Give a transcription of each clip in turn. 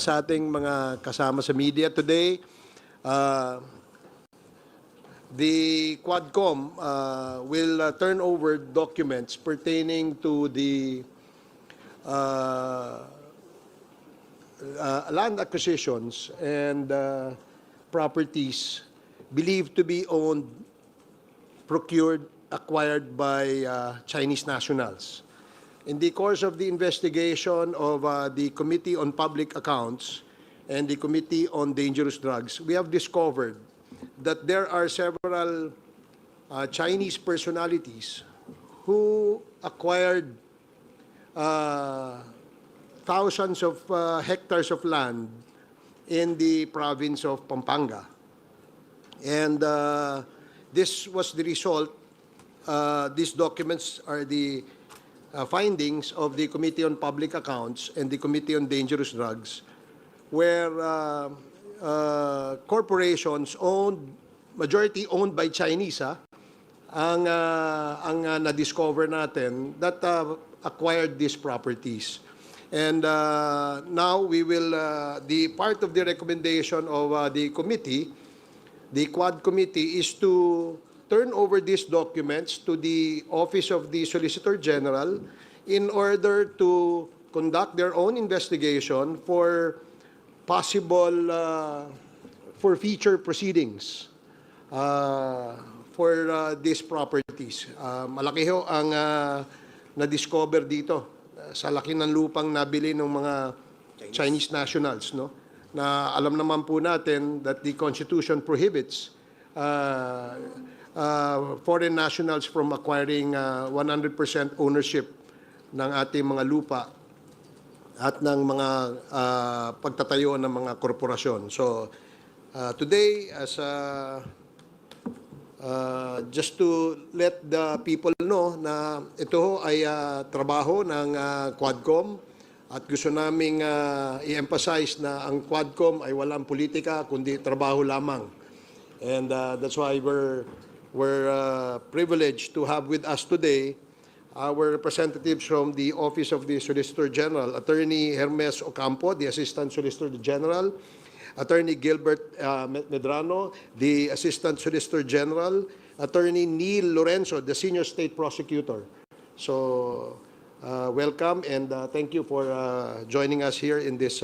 sa ating mga kasama sa media today. The Quadcom will turn over documents pertaining to the land acquisitions and properties believed to be owned, procured, acquired by Chinese nationals. In the course of the investigation of the Committee on Public Accounts and the Committee on Dangerous Drugs, we have discovered that there are several Chinese personalities who acquired thousands of hectares of land in the province of Pampanga. And this was the result, these documents are the findings of the Committee on Public Accounts and the Committee on Dangerous Drugs, where corporations majority owned by Chinese, ang na-discover natin that acquired these properties. And now we will, the part of the recommendation of the committee, the Quad Committee, is to turn over these documents to the Office of the Solicitor General in order to conduct their own investigation for possible for future proceedings for these properties. Malaki ho ang na-discover dito sa laki ng lupang nabili ng mga Chinese nationals, no? Na alam naman po natin that the Constitution prohibits foreign nationals from acquiring 100% ownership ng ating mga lupa at ng mga pagtatayo ng mga korporasyon. So today, as just to let the people know na ito ay trabaho ng Quadcom at gusto naming i-emphasize na ang Quadcom ay walang politika kundi trabaho lamang. And that's why we're privileged to have with us today our representatives from the Office of the Solicitor General, Attorney Hermes Ocampo, the Assistant Solicitor General, Attorney Gilbert Medrano, the Assistant Solicitor General, Attorney Neil Lorenzo, the Senior State Prosecutor. So, welcome and thank you for joining us here in this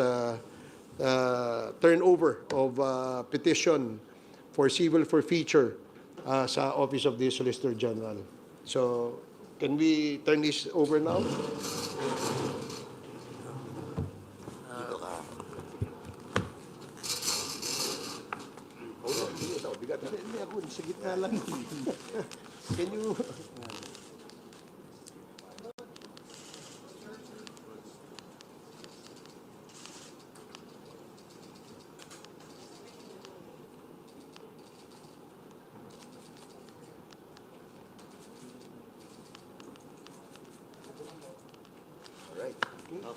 turnover of petition for civil forfeiture sa Office of the Solicitor General. So, can we turn this over now? Sa gitna lang. Can you...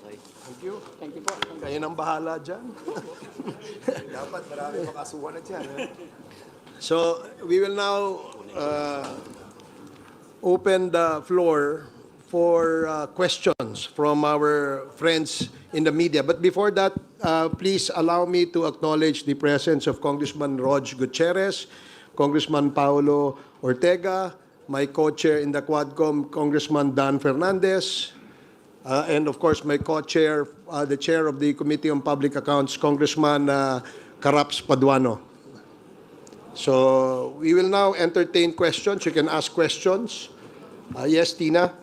Okay. Thank you. Thank you po. Kayo nang bahala dyan. Dapat marami makasuhan na dyan. So, we will now open the floor for questions from our friends in the media. But before that, please allow me to acknowledge the presence of Congressman Rog Gutierrez, Congressman Paulo Ortega, my co-chair in the Quadcom, Congressman Dan Fernandez, and of course my co-chair, the chair of the Committee on Public Accounts, Congressman Caraps Paduano. So we will now entertain questions. You can ask questions. Yes, Tina?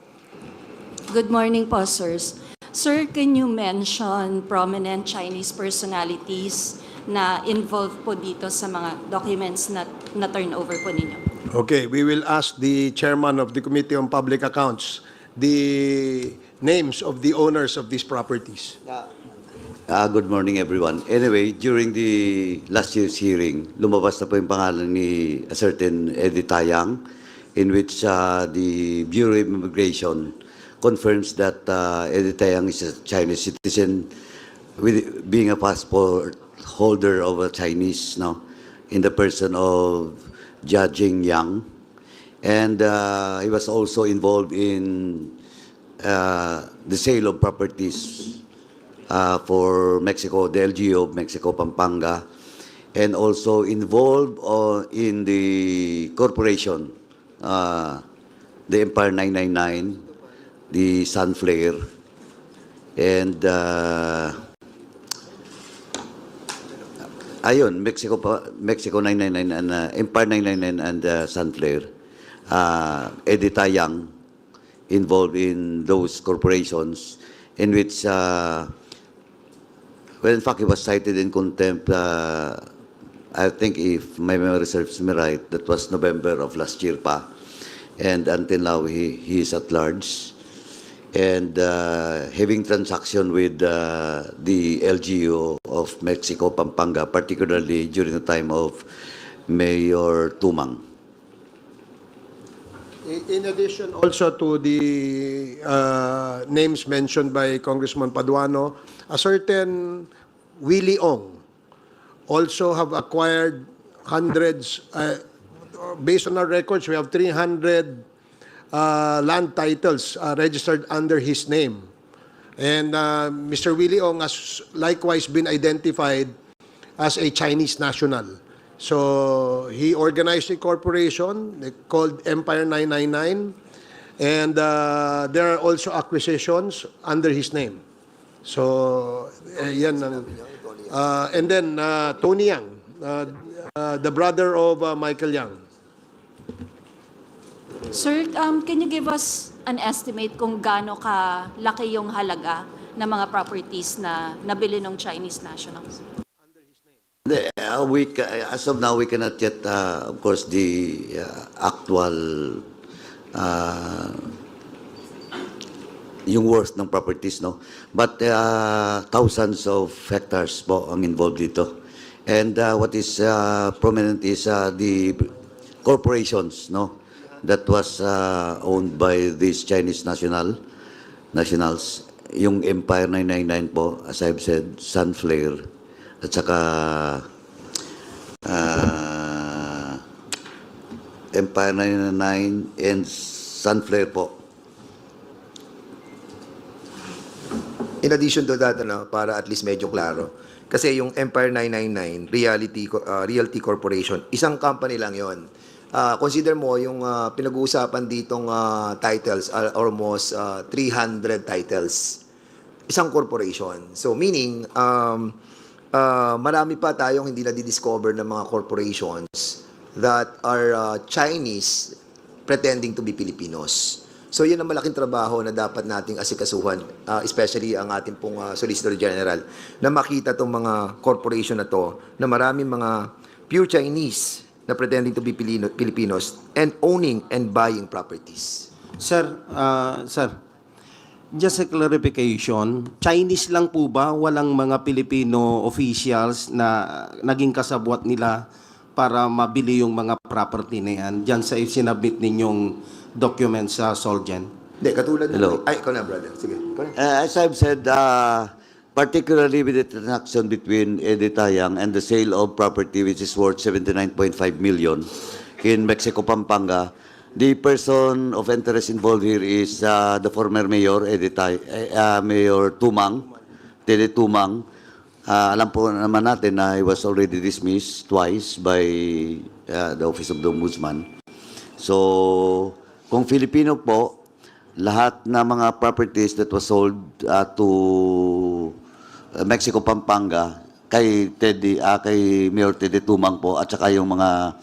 Good morning po, sirs. Sir, can you mention prominent Chinese personalities na involved po dito sa mga documents na turn over po ninyo? Okay, we will ask the chairman of the Committee on Public Accounts the names of the owners of these properties. Good morning, everyone. Anyway, during the last year's hearing, lumabas na po yung pangalan ni a certain Eddie Tayang, in which the Bureau of Immigration confirms that Eddie Tayang is a Chinese citizen, with being a passport holder of a Chinese, no, in the person of Jia Jingyang. And he was also involved in the sale of properties for Mexico, the LGU of Mexico, Pampanga, and also involved in the corporation, the Empire 999, the Sunflare, and ayun, Mexico 999 and Empire 999 and Sunflare. Edita Yang involved in those corporations in which, well, in fact, he was cited in contempt. I think if my memory serves me right, that was November of last year pa. And until now, he is at large. And having transaction with the LGU of Mexico, Pampanga, particularly during the time of Mayor Tumang. In addition also to the names mentioned by Congressman Paduano, a certain Willie Ong also have acquired hundreds, based on our records, we have 300 land titles registered under his name. And Mr. Willie Ong has likewise been identified as a Chinese national. So he organized a corporation called Empire 999, and there are also acquisitions under his name. So yan ang, and then Tony Yang, the brother of Michael Yang. Sir, can you give us an estimate kung gaano kalaki yung halaga ng mga properties na nabili ng Chinese nationals? As of now, we cannot yet, of course, the actual yung worth ng properties, no? But thousands of hectares po ang involved dito. And what is prominent is the corporations, no? That was owned by these Chinese nationals. Yung Empire 999 po, as I've said, Sunflare, at saka Empire 999 and Sunflare po. In addition to that, para at least medyo klaro, kasi yung Empire 999, Realty Corporation, isang company lang yon. Consider mo yung pinag-uusapan ditong titles, almost 300 titles. Isang corporation. So meaning, marami pa tayong hindi na-discover ng mga corporations that are Chinese pretending to be Filipinos. So yun ang malaking trabaho na dapat nating asikasuhan, especially ang ating pong Solicitor General, na makita itong mga corporation na to, na maraming mga pure Chinese na pretending to be Filipinos and owning and buying properties. Sir, just a clarification, Chinese lang po ba? Walang mga Filipino officials na naging kasabwat nila para mabili yung mga property na yan? Diyan sa sinabit ninyong documents sa Solgen? Hindi, katulad Hello. ng... Ay, ikaw na, brother. Sige. Ikaw na. As I've said, particularly with the transaction between Edita Yang and the sale of property which is worth 79.5 million in Mexico, Pampanga, the person of interest involved here is the former mayor, Mayor Tumang, Tede Tumang. Alam po naman natin na he was already dismissed twice by the Office of the Ombudsman. So, kung Filipino po, lahat na mga properties that was sold to Mexico, Pampanga, kay Mayor Tede Tumang po, at saka yung mga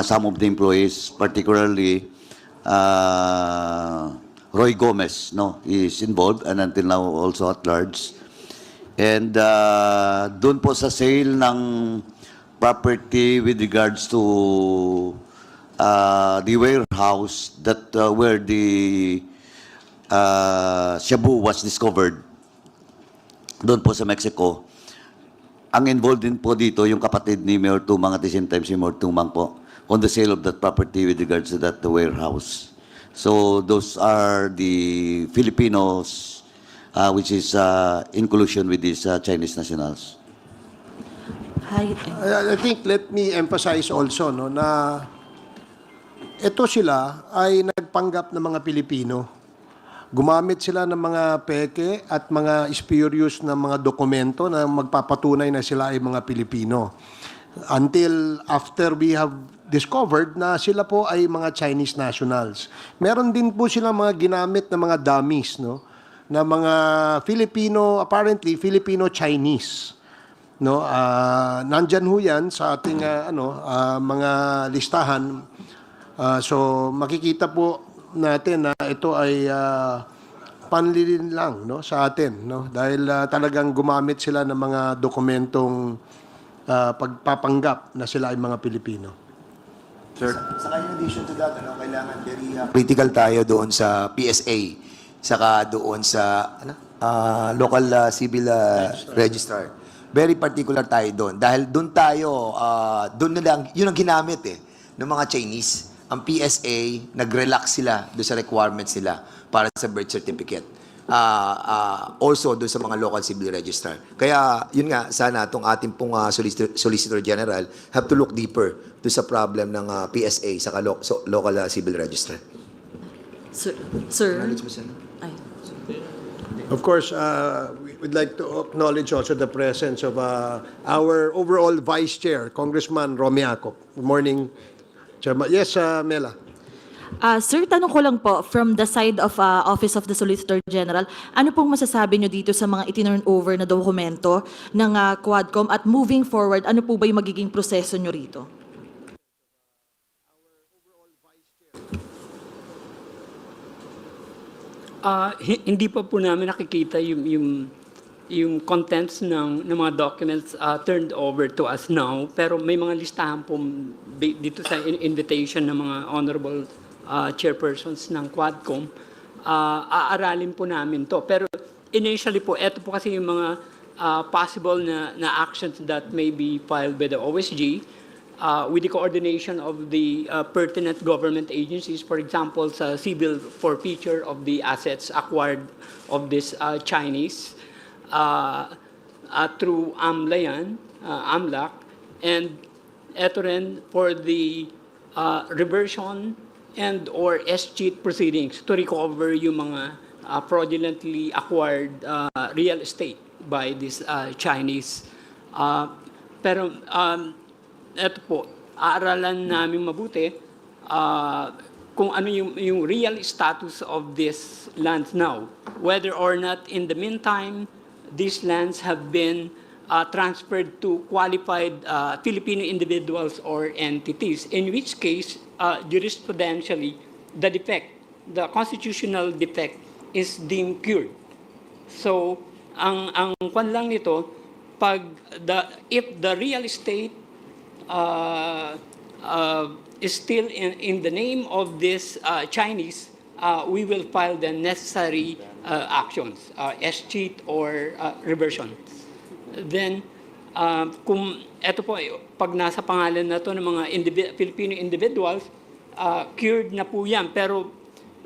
some of the employees, particularly Roy Gomez, no, is involved and until now also at large. And doon po sa sale ng property with regards to the warehouse that where the Shabu was discovered, doon po sa Mexico, ang involved din po dito yung kapatid ni Mayor Tumang at the same time si Mayor Tumang po on the sale of that property with regards to that warehouse. So those are the Filipinos which is in collusion with these Chinese nationals. Hi. I think let me emphasize also no, na ito sila ay nagpanggap ng mga Pilipino gumamit sila ng mga peke at mga spurious na mga dokumento na magpapatunay na sila ay mga Pilipino. Until after we have discovered na sila po ay mga Chinese nationals. Meron din po sila mga ginamit na mga dummies, no? Na mga Filipino, apparently Filipino-Chinese. No, nandyan ho yan sa ating mga listahan. So makikita po natin na ito ay panlilin lang, no, sa atin, no, dahil talagang gumamit sila ng mga dokumentong pagpapanggap na sila ay mga Pilipino. Sir, saka in addition to that, kailangan very critical tayo doon sa PSA, saka doon sa local civil registrar. Very particular tayo doon. Dahil doon tayo, doon nila, yun ang ginamit ng mga Chinese. Ang PSA, nag-relax sila doon sa requirements nila para sa birth certificate. Also doon sa mga local civil registrar. Kaya, yun nga, sana itong ating pong Solicitor General have to look deeper doon sa problem ng PSA sa local civil registrar. Sir? Ay. Of course, we would like to acknowledge also the presence of our overall Vice Chair, Congressman Romiaco. Good morning, Chairman. Yes, Mela. Sir, tanong ko lang po, from the side of Office of the Solicitor General, ano pong masasabi nyo dito sa mga itinurn over na dokumento ng Quadcom at moving forward, ano po ba yung magiging proseso nyo rito? Hindi pa po namin nakikita yung contents ng mga documents turned over to us now, pero may mga listahan po dito sa invitation ng mga honorable chairpersons ng Quadcom. Aaralin po namin to. Pero initially po, eto po kasi yung mga possible na actions that may be filed by the OSG with the coordination of the pertinent government agencies, for example, sa civil forfeiture of the assets acquired of this Chinese through AMLAC, and eto rin for the reversion and or escheat proceedings to recover yung mga fraudulently acquired real estate by this Chinese. Pero eto po, aaralan namin mabuti kung ano yung real status of these lands now. Whether or not in the meantime, these lands have been transferred to qualified Filipino individuals or entities, in which case, jurisprudentially, the constitutional defect is deemed cured. So, ang kwan lang nito, if the real estate is still in the name of this Chinese, we will file the necessary actions, escheat or reversion. Then, kung eto po, pag nasa pangalan na to ng mga Filipino individuals, cured na po yan, pero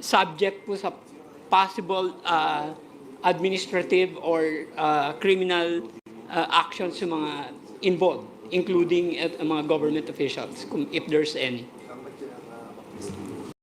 subject po sa possible administrative or criminal actions sa mga involved, including mga government officials, if there's any.